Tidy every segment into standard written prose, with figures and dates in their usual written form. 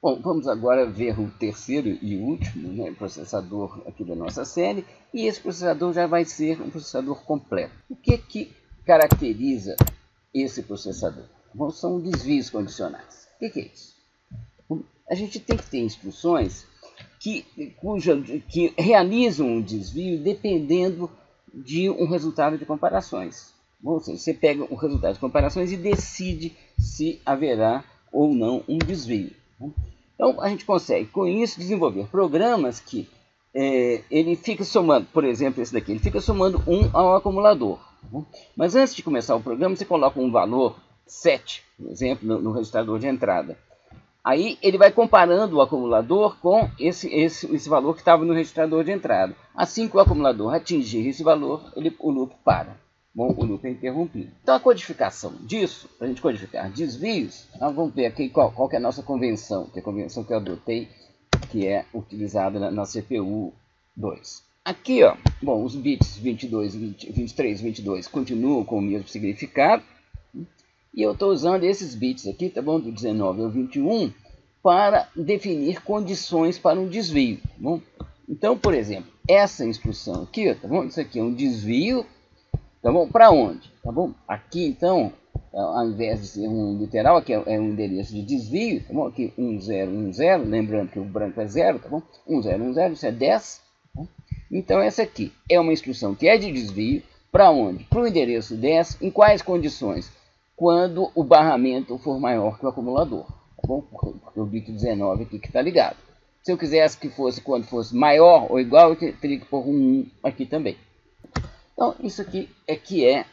Bom, vamos agora ver o terceiro e último, né, processador aqui da nossa série. E esse processador já vai ser um processador completo. O que caracteriza esse processador? Bom, são desvios condicionais. O que é isso? A gente tem que ter instruções que realizam um desvio dependendo de um resultado de comparações. Ou seja, você pega o resultado de comparações e decide se haverá ou não um desvio. Então, a gente consegue, com isso, desenvolver programas que ele fica somando, por exemplo, esse daqui, ele fica somando 1 ao acumulador. Mas antes de começar o programa, você coloca um valor 7, por exemplo, no registrador de entrada. Aí ele vai comparando o acumulador com esse valor que estava no registrador de entrada. Assim que o acumulador atingir esse valor, o loop para. Bom, o loop é interrompido. Então a codificação disso, para a gente codificar desvios, nós vamos ver aqui qual que é a nossa convenção, que é a convenção que eu adotei, que é utilizada na CPU 2. Aqui, ó, bom, os bits 22, 23 e 22 continuam com o mesmo significado. E eu estou usando esses bits aqui, tá bom? Do 19 ao 21, para definir condições para um desvio. Tá bom? Então, por exemplo, essa instrução aqui, tá bom? Isso aqui é um desvio, tá bom? Para onde? Tá bom? Aqui, então, ao invés de ser um literal, aqui é um endereço de desvio, tá bom? Aqui 1010, lembrando que o branco é 0, tá bom? 1010, isso é 10. Tá? Então, essa aqui é uma instrução que é de desvio, para onde? Para o endereço 10, em quais condições? Quando o barramento for maior que o acumulador, tá bom? Porque o bit 19 aqui que está ligado. Se eu quisesse que fosse quando fosse maior ou igual, eu teria que pôr um 1 aqui também. Então, isso aqui é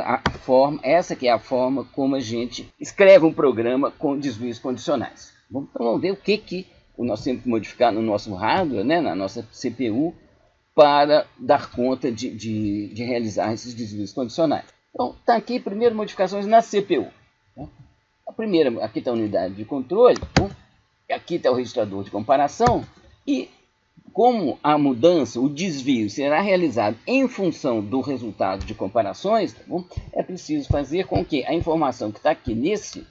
a forma, essa que é a forma como a gente escreve um programa com desvios condicionais. Bom, então, vamos ver o que nós temos que modificar no nosso hardware, né, na nossa CPU, para dar conta de realizar esses desvios condicionais. Então, está aqui primeiro modificações na CPU. A primeira, aqui está a unidade de controle, aqui está o registrador de comparação, e como a mudança, o desvio, será realizado em função do resultado de comparações, tá bom? É preciso fazer com que a informação que está aqui nesse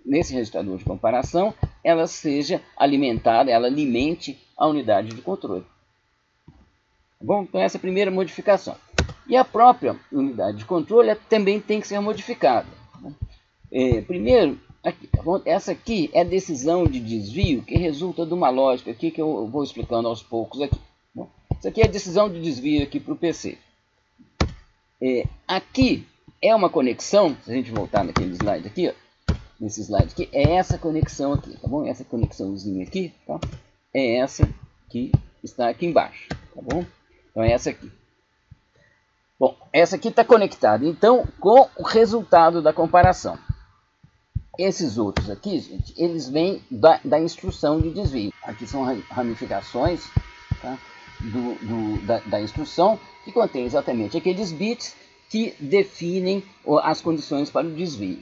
registrador de comparação, ela seja alimentada, ela alimente a unidade de controle. Tá bom? Então, essa é a primeira modificação. E a própria unidade de controle também tem que ser modificada. Primeiro, aqui, tá bom? Essa aqui é a decisão de desvio que resulta de uma lógica aqui que eu vou explicando aos poucos aqui. Bom, isso aqui é a decisão de desvio aqui para o PC. Aqui é uma conexão, se a gente voltar naquele slide aqui, ó, nesse slide aqui, é essa conexão aqui, tá bom? Essa conexãozinha aqui, tá? É essa que está aqui embaixo, tá bom? Então é essa aqui. Bom, essa aqui está conectada, então, com o resultado da comparação. Esses outros aqui, gente, eles vêm da instrução de desvio. Aqui são ramificações, tá, da instrução, que contém exatamente aqueles bits que definem as condições para o desvio.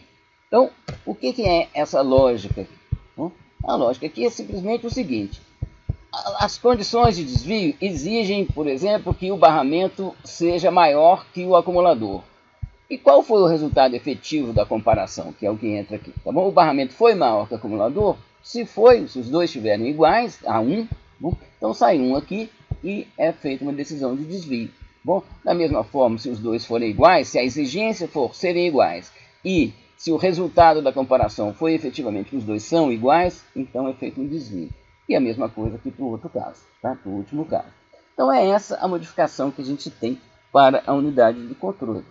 Então, o que é essa lógica? Bom, a lógica aqui é simplesmente o seguinte. As condições de desvio exigem, por exemplo, que o barramento seja maior que o acumulador. E qual foi o resultado efetivo da comparação, que é o que entra aqui? Tá bom? O barramento foi maior que o acumulador? Se foi, se os dois estiverem iguais a 1, bom, então sai 1 aqui e é feita uma decisão de desvio. Bom, da mesma forma, se os dois forem iguais, se a exigência for serem iguais e se o resultado da comparação foi efetivamente que os dois são iguais, então é feito um desvio. E a mesma coisa aqui para o outro caso, tá? Para o último caso. Então é essa a modificação que a gente tem para a unidade de controle.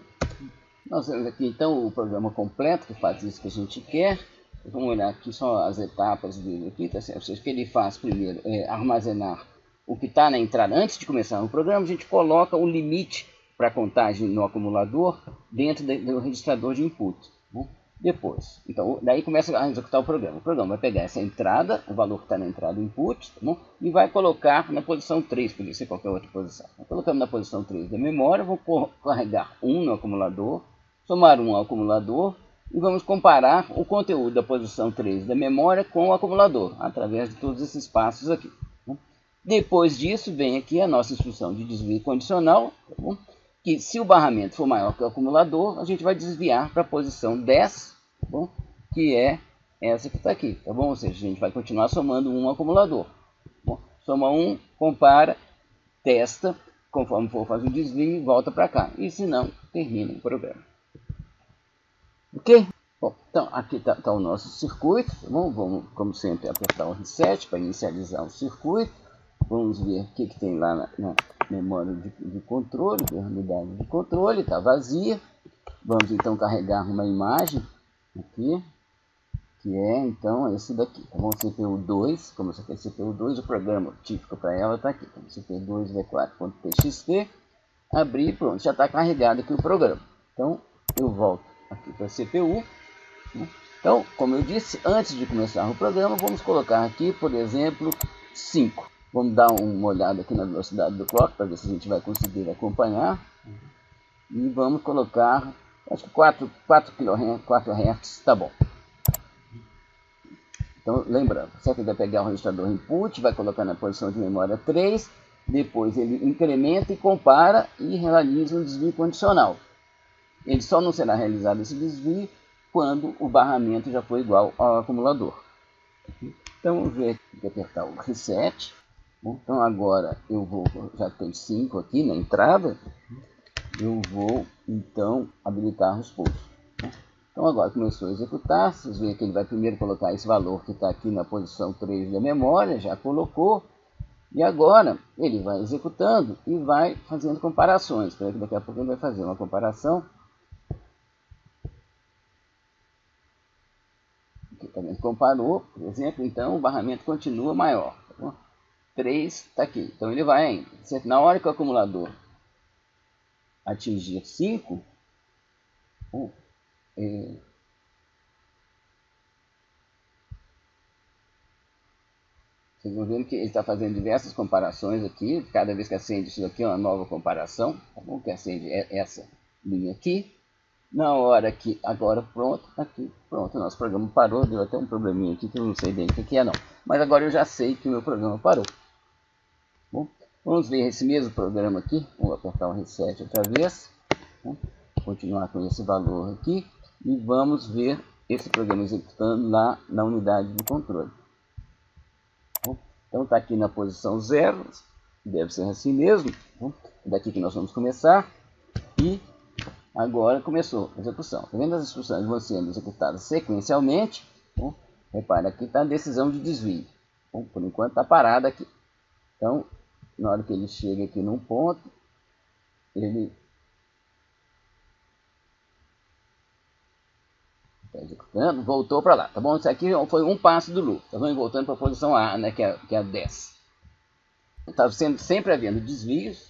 Nós temos aqui então o programa completo que faz isso que a gente quer. Vamos olhar aqui só as etapas dele aqui, tá certo? Ou seja, o que ele faz primeiro é armazenar o que está na entrada. Antes de começar o programa, a gente coloca o limite para contagem no acumulador dentro do registrador de input. Né? Depois, então, daí começa a executar o programa. O programa vai pegar essa entrada, o valor que está na entrada input, tá bom? E vai colocar na posição 3, poderia ser qualquer outra posição. Colocando na posição 3 da memória, vou carregar 1 no acumulador, somar 1 ao acumulador e vamos comparar o conteúdo da posição 3 da memória com o acumulador, através de todos esses passos aqui. Né? Depois disso, vem aqui a nossa instrução de desvio condicional, tá bom? Que se o barramento for maior que o acumulador, a gente vai desviar para a posição 10, tá bom? Que é essa que está aqui, tá bom? Ou seja, a gente vai continuar somando um acumulador. Bom, soma um, compara, testa, conforme for fazer o desvio, volta para cá. E se não, termina o programa. Ok? Bom, então aqui está o nosso circuito. Tá bom? Vamos, como sempre, apertar o reset para inicializar o circuito. Vamos ver o que tem lá na memória de controle, de unidade de controle, está vazia. Vamos então carregar uma imagem aqui, que é então esse daqui, tá bom? CPU 2, como você quer CPU 2, o programa típico para ela está aqui, então, CPU2 v4.txt, abrir e pronto, já está carregado aqui o programa. Então eu volto aqui para a CPU. Então, como eu disse, antes de começar o programa, vamos colocar aqui, por exemplo, 5. Vamos dar uma olhada aqui na velocidade do clock para ver se a gente vai conseguir acompanhar. E vamos colocar, acho que 4 Hz está bom. Então, lembrando, certo? Ele vai pegar o registrador input, vai colocar na posição de memória 3, depois ele incrementa e compara e realiza um desvio condicional. Ele só não será realizado esse desvio quando o barramento já for igual ao acumulador. Então, vamos ver, vou apertar o reset. Bom, então agora eu vou, já tem 5 aqui na entrada, eu vou então habilitar os pulsos. Então agora começou a executar, vocês veem que ele vai primeiro colocar esse valor que está aqui na posição 3 da memória, já colocou, e agora ele vai executando e vai fazendo comparações. Espera que daqui a pouco ele vai fazer uma comparação. Aqui também comparou, por exemplo, então o barramento continua maior. Tá, 3 está aqui, então ele vai ainda. Na hora que o acumulador atingir 5, vocês vão vendo que ele está fazendo diversas comparações aqui. Cada vez que acende isso aqui é uma nova comparação. Tá bom? Que acende essa linha aqui. Na hora que agora pronto, aqui pronto, nosso programa parou. Deu até um probleminha aqui que eu não sei bem o que é não. Mas agora eu já sei que o meu programa parou. Bom, vamos ver esse mesmo programa aqui. Vou apertar o reset outra vez. Vou continuar com esse valor aqui. E vamos ver esse programa executando lá na unidade de controle. Então está aqui na posição 0, deve ser assim mesmo. É daqui que nós vamos começar. E agora começou a execução. Está vendo? As instruções vão sendo executadas sequencialmente. Repare, aqui está a decisão de desvio. Por enquanto está parada aqui. Então, na hora que ele chega aqui num ponto, ele está executando, voltou para lá, tá bom? Isso aqui foi um passo do loop, tá bom? Voltando para a posição A, né, que é a 10. Está sempre havendo desvios,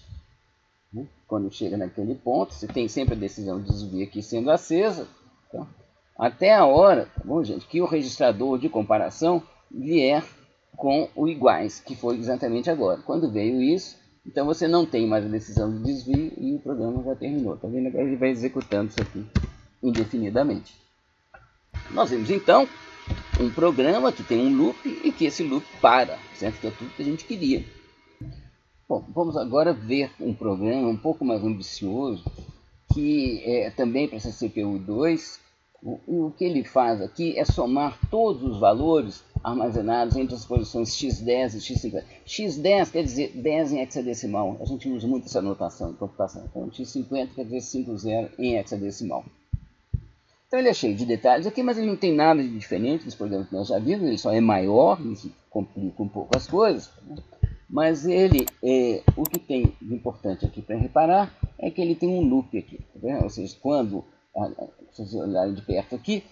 né? Quando chega naquele ponto, você tem sempre a decisão de desvio aqui sendo acesa, tá? Até a hora, tá bom, gente, que o registrador de comparação vier com o iguais, que foi exatamente agora. Quando veio isso, então você não tem mais a decisão de desvio e o programa já terminou. Tá vendo? Agora ele vai executando isso aqui indefinidamente. Nós vimos então um programa que tem um loop e que esse loop para, certo? Que é tudo que a gente queria. Bom, vamos agora ver um programa um pouco mais ambicioso, que é também para essa CPU 2. O que ele faz aqui é somar todos os valores armazenados entre as posições x10 e x50. x10 quer dizer 10 em hexadecimal. A gente usa muito essa notação de computação. Então, x50 quer dizer 50 em hexadecimal. Então ele é cheio de detalhes aqui, mas ele não tem nada de diferente dos programas que nós já vimos. Ele só é maior, isso complica um pouco as coisas. Mas ele, o que tem de importante aqui para reparar é que ele tem um loop aqui. Tá? Ou seja, quando, se vocês olharem de perto aqui,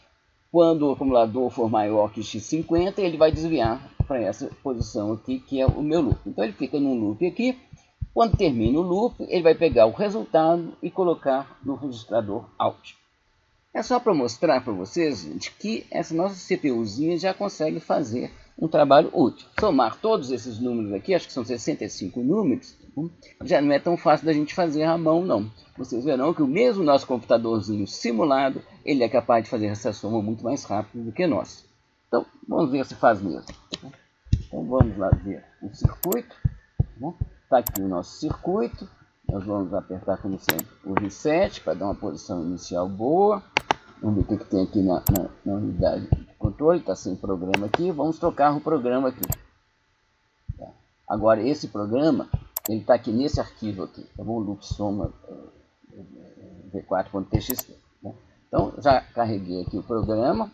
quando o acumulador for maior que x50, ele vai desviar para essa posição aqui, que é o meu loop. Então ele fica num loop aqui. Quando termina o loop, ele vai pegar o resultado e colocar no registrador out. É só para mostrar para vocês, gente, que essa nossa CPUzinha já consegue fazer um trabalho útil. Somar todos esses números aqui, acho que são 65 números, já não é tão fácil da gente fazer à mão, não. Vocês verão que o mesmo nosso computadorzinho simulado, ele é capaz de fazer essa soma muito mais rápido do que nós. Então, vamos ver se faz mesmo. Então, vamos lá ver o circuito. Está aqui o nosso circuito. Nós vamos apertar, como sempre, o reset para dar uma posição inicial boa. Vamos ver o que tem aqui na unidade de controle, está sem programa aqui, vamos trocar o programa aqui. Tá. Agora esse programa, ele está aqui nesse arquivo aqui, tá bom? Loop soma v4.txt. Né? Então já carreguei aqui o programa,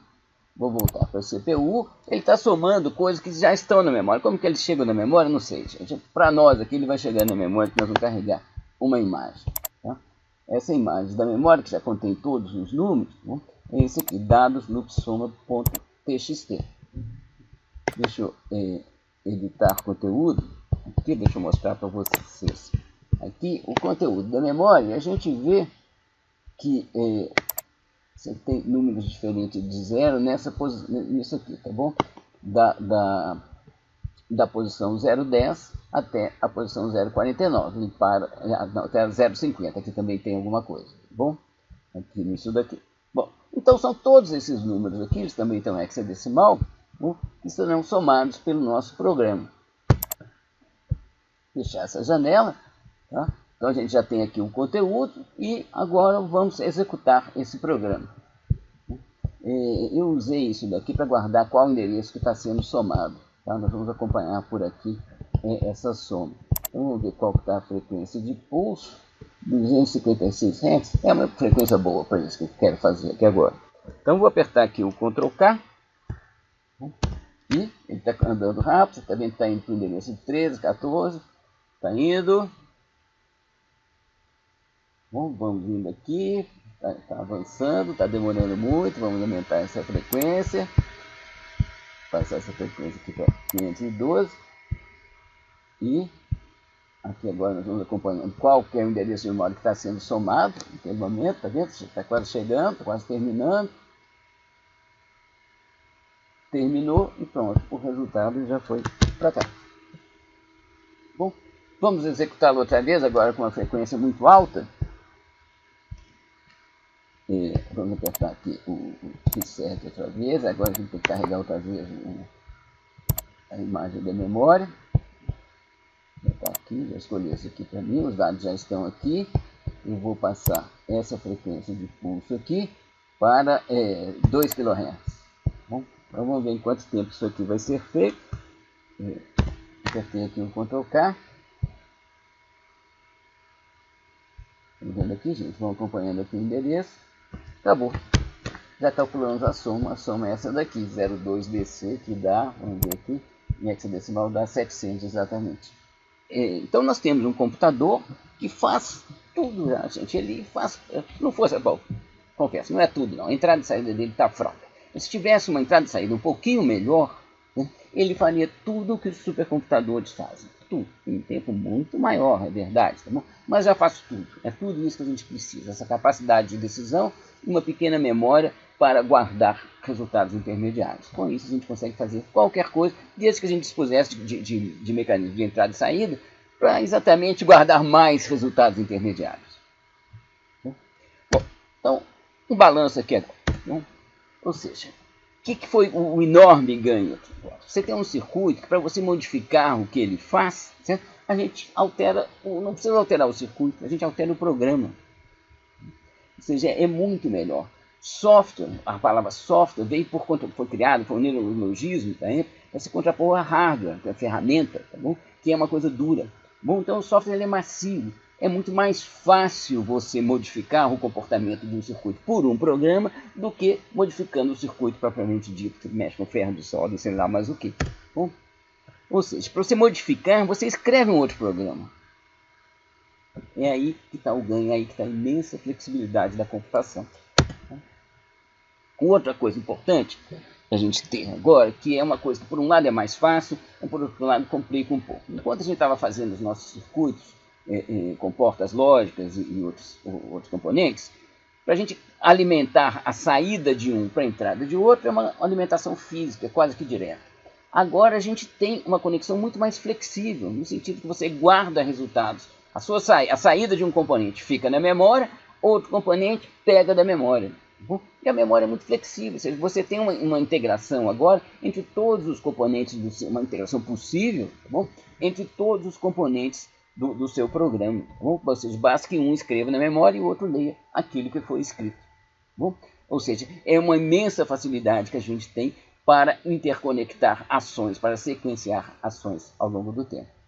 vou voltar para a CPU, ele está somando coisas que já estão na memória. Como que ele chega na memória? Não sei, gente. Para nós aqui ele vai chegar na memória, que nós vamos carregar uma imagem. Tá? Essa imagem da memória, que já contém todos os números, né? É esse aqui, dados loopsoma.txt. Deixa eu editar conteúdo. Aqui, deixa eu mostrar para vocês. Aqui, o conteúdo da memória, a gente vê que você tem números diferentes de 0 nisso aqui, tá bom? Da posição 0,10 até a posição 0,49, até 0,50, aqui também tem alguma coisa, tá bom? Aqui nisso daqui. Bom, então são todos esses números aqui, eles também estão hexadecimal, né, que serão somados pelo nosso programa. Fechar essa janela, tá? Então a gente já tem aqui o conteúdo e agora vamos executar esse programa. Eu usei isso daqui para guardar qual endereço que está sendo somado. Tá? Nós vamos acompanhar por aqui essa soma. Então vamos ver qual está a frequência de pulso. 256 Hz é uma frequência boa para isso que eu quero fazer aqui agora. Então vou apertar aqui o Ctrl K. E ele está andando rápido, você está vendo que está indo para o endereço de 13, 14. Está indo. Bom, vamos vindo aqui. Está avançando, está demorando muito. Vamos aumentar essa frequência. Passar essa frequência aqui para 512. E aqui agora nós vamos acompanhando qual que é o endereço de memória que está sendo somado naquele momento. Está vendo? Está quase chegando, está quase terminando. Terminou e pronto. O resultado já foi para cá. Bom, vamos executá-lo outra vez, agora com uma frequência muito alta. Vamos apertar aqui o reset outra vez. Agora a gente tem que carregar outra vez a imagem da memória. Já está aqui, já escolhi esse aqui para mim, os dados já estão aqui. Eu vou passar essa frequência de pulso aqui para 2 kHz. Bom, então vamos ver em quanto tempo isso aqui vai ser feito. Apertei aqui o Ctrl K. Estão vendo aqui, gente? Vão acompanhando aqui o endereço. Acabou. Já calculamos a soma é essa daqui, 0,2DC, que dá, vamos ver aqui, em hexadecimal dá 700 exatamente. Então nós temos um computador que faz tudo, já, gente. Ele faz, não fosse, bom, confesso, não é tudo não, a entrada e saída dele está fraca. Mas se tivesse uma entrada e saída um pouquinho melhor, né, ele faria tudo o que os supercomputadores fazem. Tudo, em um tempo muito maior, é verdade, tá bom? Mas já faz tudo, é tudo isso que a gente precisa, essa capacidade de decisão e uma pequena memória para guardar resultados intermediários. Com isso a gente consegue fazer qualquer coisa, desde que a gente dispusesse de mecanismo de entrada e saída, para exatamente guardar mais resultados intermediários. Bom, então, um balanço aqui agora. Bom, ou seja, o que foi o enorme ganho aqui? Você tem um circuito que, para você modificar o que ele faz, certo? A gente altera, não precisa alterar o circuito, a gente altera o programa. Ou seja, é muito melhor. Software, a palavra software veio por conta, foi criado, foi um neologismo da época, para se contrapor a hardware, a ferramenta, tá bom? Que é uma coisa dura. Bom, então o software ele é macio. É muito mais fácil você modificar o comportamento de um circuito por um programa do que modificando o circuito propriamente dito, que mexe com ferro de solda, sei lá mais o que. Bom, ou seja, para você modificar, você escreve um outro programa. É aí que está o ganho, é aí que está a imensa flexibilidade da computação. Outra coisa importante que a gente tem agora, que é uma coisa que por um lado é mais fácil, e por outro lado complica um pouco. Enquanto a gente estava fazendo os nossos circuitos, com portas lógicas e outros componentes, para a gente alimentar a saída de um para a entrada de outro, é uma alimentação física, quase que direta. Agora a gente tem uma conexão muito mais flexível, no sentido que você guarda resultados. A saída de um componente fica na memória, outro componente pega da memória. E a memória é muito flexível, ou seja, você tem uma integração agora entre todos os componentes, uma integração possível, tá bom? Entre todos os componentes do seu programa. Tá bom? Ou seja, basta que um escreva na memória e o outro leia aquilo que foi escrito. Tá bom? Ou seja, é uma imensa facilidade que a gente tem para interconectar ações, para sequenciar ações ao longo do tempo.